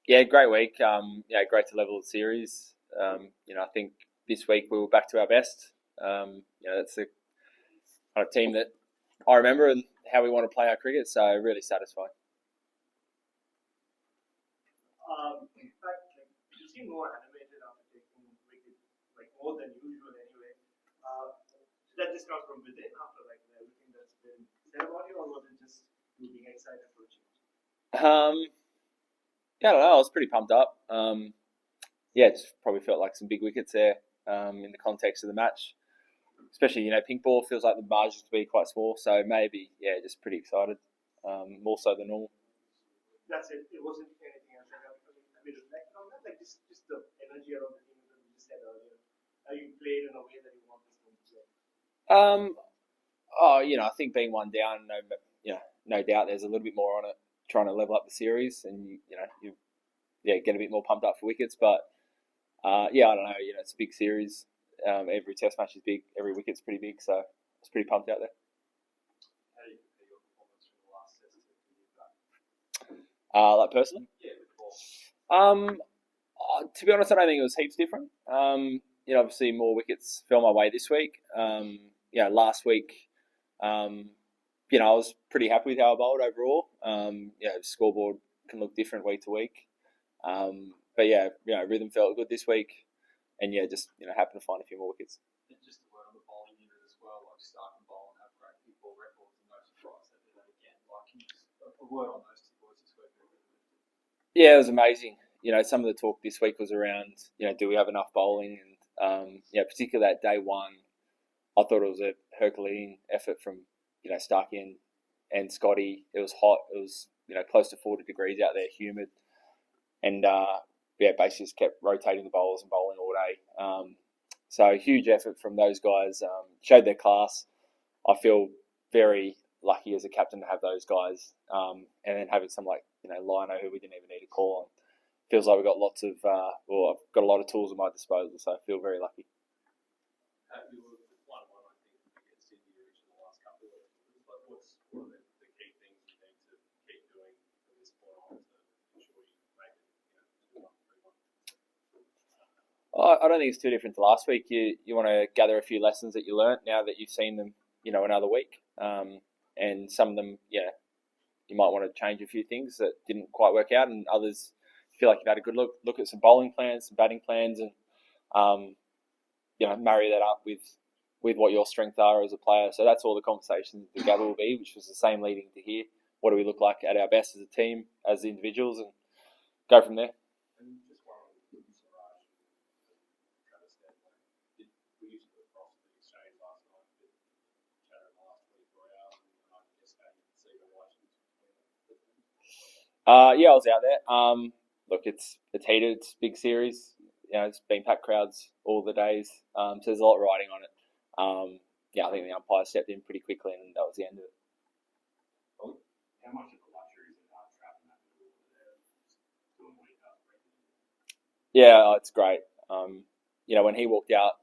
Yeah, great week. Great to level the series. I think this week we were back to our best. That's the kind of team that I remember and how we want to play our cricket. So really satisfying. In fact, you seem more animated after taking wicket, like more than usual anyway. Did that just come from within after like everything that's been said about you, or was it just you being excited for a change? Um, yeah, I don't know. I was pretty pumped up. It probably felt like some big wickets there in the context of the match. Especially, pink ball feels like the margins to be quite small. So maybe, just pretty excited. More so than normal. That's it. It wasn't anything else. Like, have you reflected on that? Like just the energy around the team that you just said earlier. How you played in a way that you want this team to play. Um, I think being one down, no doubt there's a little bit more on it, trying to level up the series, and get a bit more pumped up for wickets. But I don't know. It's a big series. Every test match is big. Every wicket's pretty big, so it's pretty pumped out there. How do you compare your performance from the last test to the year Like personally, Yeah, before. To be honest, I don't think it was heaps different. Obviously more wickets fell my way this week. Last week, I was pretty happy with how I bowled overall. The scoreboard can look different week to week. Rhythm felt good this week, and just happened to find a few more wickets. And just a word on the bowling unit as well, like Stark and Bowl and have great people records and no surprise they did that again. Like just a word on those two boys this week. Yeah, it was amazing. Some of the talk this week was around, do we have enough bowling? And, particularly that day one, I thought it was a Herculean effort from, Starkey and Scotty. It was hot. It was, close to 40 degrees out there, humid. And, basically just kept rotating the bowlers and bowling all day. So huge effort from those guys. Showed their class. I feel very lucky as a captain to have those guys. And then having some like, Lino who we didn't even need to call on. Feels like we've got I've got a lot of tools at my disposal, so I feel very lucky. You were 1-1, I think, against India in the last couple of weeks. But what are the key things you need to keep doing from this point on to ensure you make it 2-1, 3-1? I don't think it's too different to last week. You want to gather a few lessons that you learnt now that you've seen them, another week. And some of them, you might want to change a few things that didn't quite work out, and others feel like you've had a good look at some bowling plans, some batting plans, and marry that up with what your strengths are as a player. So that's all the conversations the gather will be, which was the same leading to here. What do we look like at our best as a team, as individuals, and go from there. And just one on Mohammed Siraj, Travis Stanley. We used to across the exchange last night, but chatted in the last 24 hours, and I guess how you can see the relations between them. I was out there. Look, it's heated. It's a big series. It's been packed crowds all the days. So there's a lot riding on it. I think the umpire stepped in pretty quickly, and that was the end of it. How much of the luxury is it trapping that middle over there, doing what he does regularly? Yeah, it's great. When he walked out,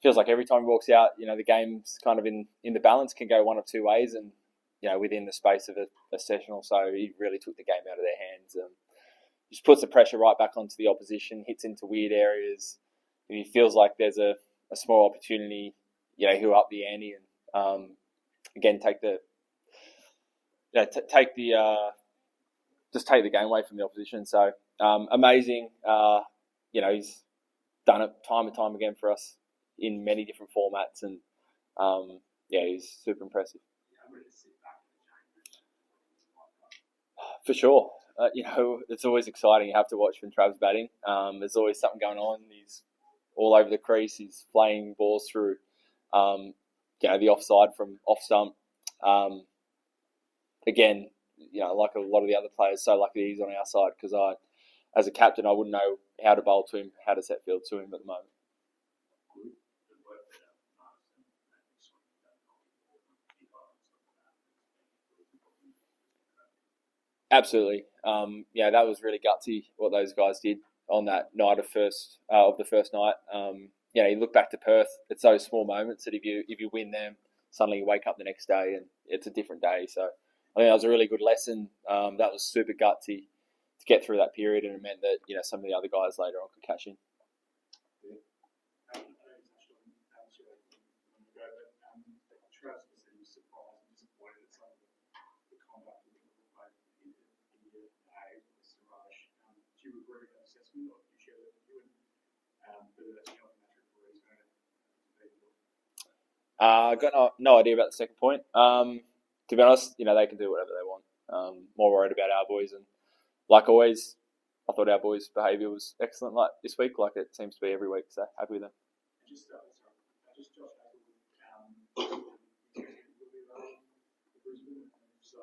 feels like every time he walks out, the game's kind of in the balance, can go one of two ways, and within the space of a session or so, he really took the game out of their hands. Just puts the pressure right back onto the opposition, hits into weird areas. If he feels like there's a small opportunity, he'll up the ante and again take the just take the game away from the opposition. So amazing. He's done it time and time again for us in many different formats, and he's super impressive. For sure. It's always exciting. You have to watch when Trav's batting. There's always something going on. He's all over the crease. He's playing balls through, the offside from off stump. Again, like a lot of the other players, so lucky he's on our side because as a captain, I wouldn't know how to bowl to him, how to set field to him at the moment. Absolutely. That was really gutsy what those guys did on that night of the first night. You look back to Perth. It's those small moments that if you win them, suddenly you wake up the next day and it's a different day. So I think that was a really good lesson. That was super gutsy get through that period, and it meant that some of the other guys later on could catch him. Travis was saying he was surprised and disappointed at some of the conduct of the players in India, Siraj. Do you agree with that assessment, or do you share that with you? And whether that's the metric for he's going to I got no idea about the second point. To be honest, they can do whatever they want. More worried about our boys, and like always, I thought our boys' behaviour was excellent. Like this week, like it seems to be every week. So happy with them. just Josh Brisbane, so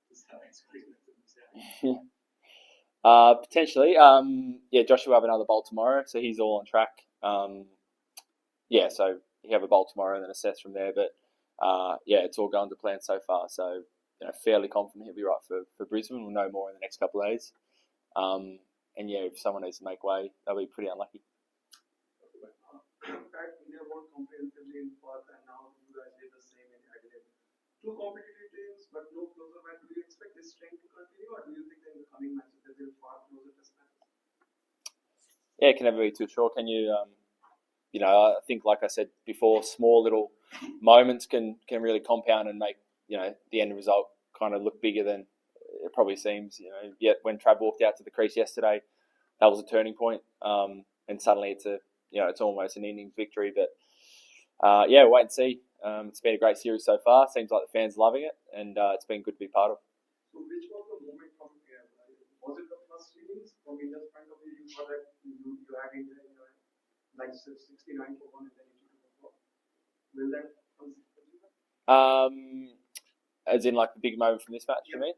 does that experience? Potentially. Joshua will have another bowl tomorrow, so he's all on track. So he have a bowl tomorrow and then assess from there. But it's all going to plan so far. So fairly confident he'll be right for Brisbane. We'll know more in the next couple of days. If someone needs to make way, they'll be pretty unlucky. India worked comprehensively in Perth, and now you guys did the same in Adelaide. Two competitive teams, but no closer match. Do you expect this trend to continue, or do you think that in the coming matches there will be far closer test matches? Yeah, it can never be too sure. Can you? I think, like I said before, small little moments can really compound and make the end result kind of look bigger than it probably seems. Yet when Trav walked out to the crease yesterday, that was a turning point, and suddenly it's almost an innings victory. But wait and see. It's been a great series so far. Seems like the fans are loving it, and it's been good to be part of. So, which was the moment from here? Was it the first innings from India's point of view? You thought that you had India like 69 for 1 and then 82 for 4. Will that consider? As in like the big moment from this match, you mean?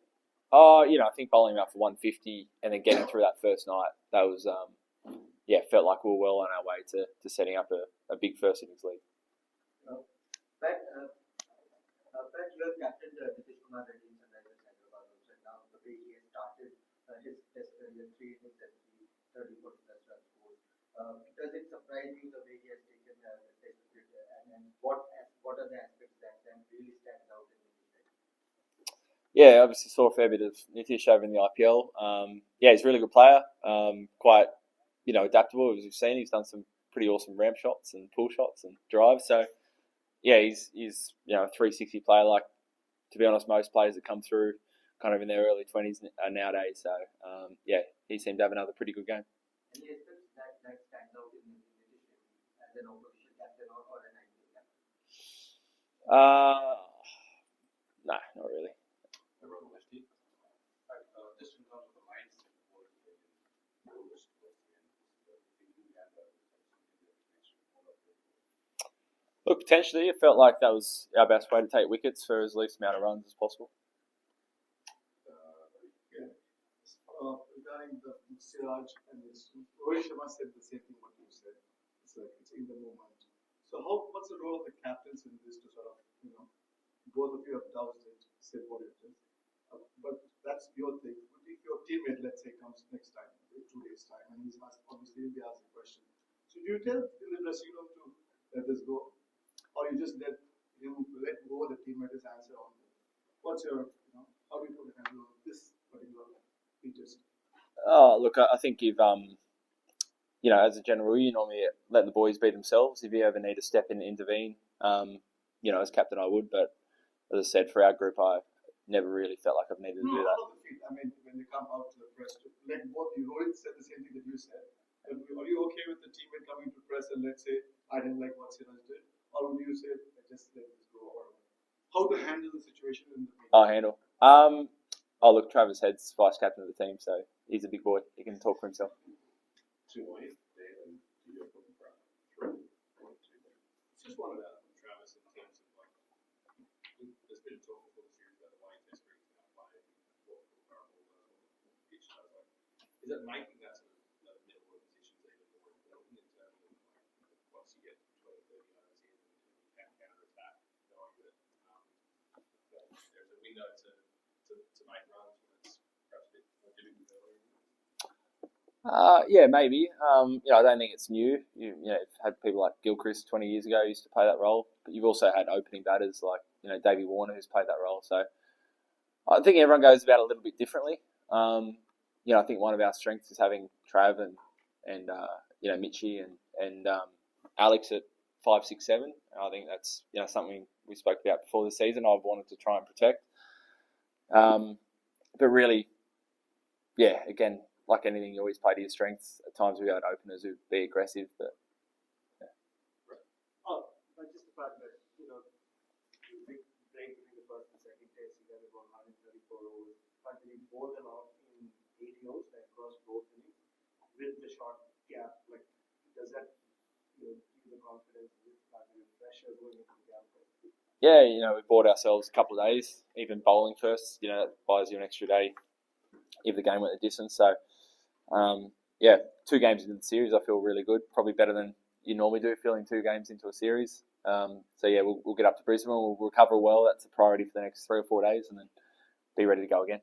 Oh, I think bowling him out for 150 and then getting through that first night, that was felt like we were well on our way to setting up a big first innings lead. Pat, you have captained Nitish Kumar Reddy in Sunrisers Hyderabad also, and now the way he has started his test career, 3 innings and 30, 40 plus runs scored. Does it surprise you the way he has taken the test cricket, and what are the aspects that really stands out in this test? Yeah, obviously saw a fair bit of Nitish over in the IPL. He's a really good player. Quite adaptable, as you've seen. He's done some pretty awesome ramp shots and pull shots and drives. So he's a 360 player. Like, to be honest, most players that come through kind of in their early 20s are nowadays. So he seemed to have another pretty good game. Any aspects that stands out in Nitish as an opposition captain or an IPL captain? No, not really. Just in terms of the mindset for Look, potentially, it felt like that was our best way to take wickets for as least amount of runs as possible. Regarding the Siraj and this, Rohit Sharma said the same thing what you said. It's like it's in the moment. So what's the role of the captains in this to sort of, both of you have doubted it, said what it is. But that's your thing. If your teammate, let's say, comes next time, in 2 days' time, and he's obviously he'll be asked a question. So do you tell in the dressing room to let this go? Or you just let go the teammate's answer on it? What's your, how do you handle this particular features? Oh, look, I think if as a general rule, you normally let the boys be themselves. If you ever need to step in and intervene, as captain, I would. But as I said, for our group, I never really felt like I've needed to do that. I mean, when they come out to the press, like both you, Rohit said the same thing that you said. Are you okay with the teammate coming to press and let's say, I didn't like what Siraj did? Or would you say, just let this go? Or how to handle the situation in the meeting? I'll handle. Look, Travis Head's vice captain of the team, so he's a big boy. He can talk for himself. Just wanted to ask Travis in terms of there's been talk before the series about the way test cricket is now played, pitch does. Is it making that sort of middle order positions even more important in terms of once you get 20, 30 overs in and you can counter attack, knowing that there's a window to make runs when it's perhaps a bit more difficult earlier? Maybe. I don't think it's new. You've had people like Gilchrist 20 years ago who used to play that role, but you've also had opening batters like Davey Warner who's played that role. So I think everyone goes about it a little bit differently. I think one of our strengths is having Trav and Mitchie and Alex at 5, 6, 7. I think that's something we spoke about before the season. I've wanted to try and protect. But really, again, like anything, you always play to your strengths. At times we had openers who'd be aggressive, but But just the fact that the big break between the first and second test, you got about 134 overs. But you bowled them out in 80 overs across both innings with the short gap. Like, does that give the confidence with the pressure going into the gap? yeah, we bought ourselves a couple of days, even bowling first. That buys you an extra day if the game went the distance. So, 2 games into the series, I feel really good. Probably better than you normally do, feeling 2 games into a series. We'll get up to Brisbane. We'll recover well. That's a priority for the next 3 or 4 days, and then be ready to go again.